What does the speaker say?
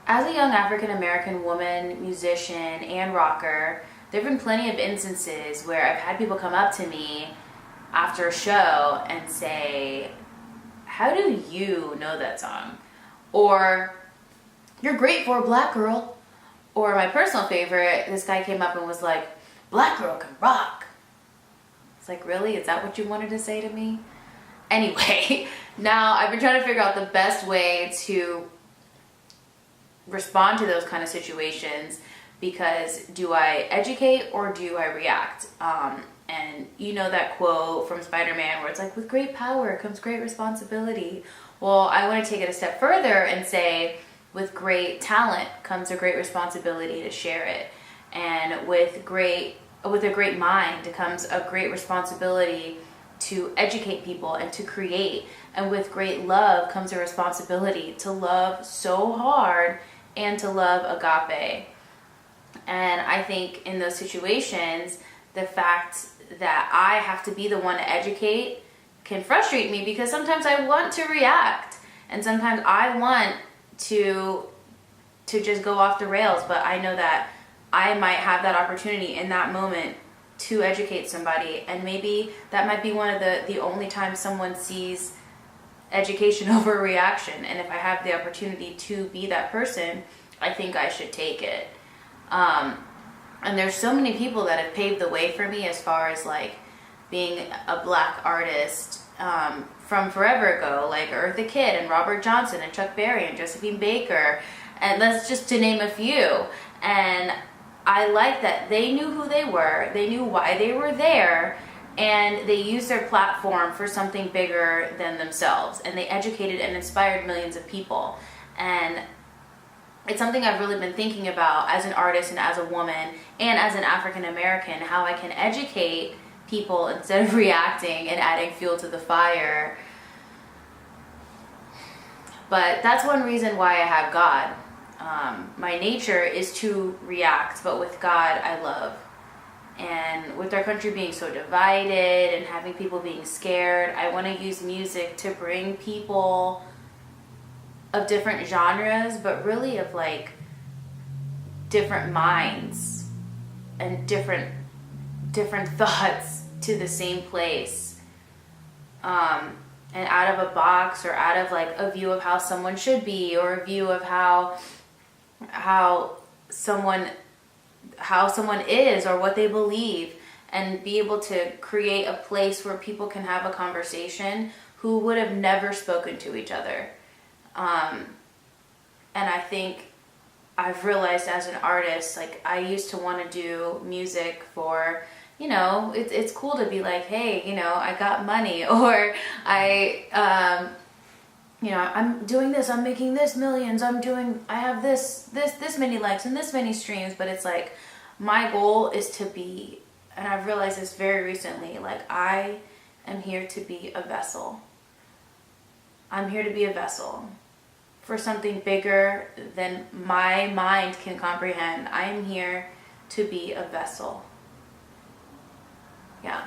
As a young African American woman, musician, and rocker, there have been plenty of instances where I've had people come up to me after a show and say, "How do you know that song?" Or, "You're great for a black girl." Or my personal favorite, this guy came up and was like, "Black girl can rock." It's like, really? Is that what you wanted to say to me? Anyway, now I've been trying to figure out the best way to respond to those kind of situations, because do I educate or do I react? And you know that quote from Spider-Man where it's like, with great power comes great responsibility. Well, I want to take it a step further and say, with great talent comes a great responsibility to share it. And with a great mind comes a great responsibility to educate people and to create. And with great love comes a responsibility to love so hard and to love agape. And I think in those situations, the fact that I have to be the one to educate can frustrate me, because sometimes I want to react and sometimes I want to just go off the rails, but I know that I might have that opportunity in that moment to educate somebody, and maybe that might be one of the only times someone sees education over reaction. And if I have the opportunity to be that person, I think I should take it. And there's so many people that have paved the way for me as far as like being a black artist from forever ago, like Eartha Kitt and Robert Johnson and Chuck Berry and Josephine Baker, and that's just to name a few. And I like that they knew who they were, they knew why they were there, and they used their platform for something bigger than themselves, and they educated and inspired millions of people. And it's something I've really been thinking about as an artist and as a woman and as an African American, how I can educate people instead of reacting and adding fuel to the fire. But that's one reason why I have God. My nature is to react, but with God, I love. And with our country being so divided and having people being scared, I want to use music to bring people of different genres, but really of like different minds and different thoughts to the same place, and out of a box, or out of like a view of how someone should be, or a view of how someone is, or what they believe, and be able to create a place where people can have a conversation who would have never spoken to each other. And I think I've realized as an artist, like I used to want to do music for, it's cool to be like, hey, I got money, or I'm doing this, I'm making this millions, I have this many likes and this many streams. But it's like, my goal is to be, and I've realized this very recently, like I am here to be a vessel. I'm here to be a vessel for something bigger than my mind can comprehend. I am here to be a vessel. Yeah.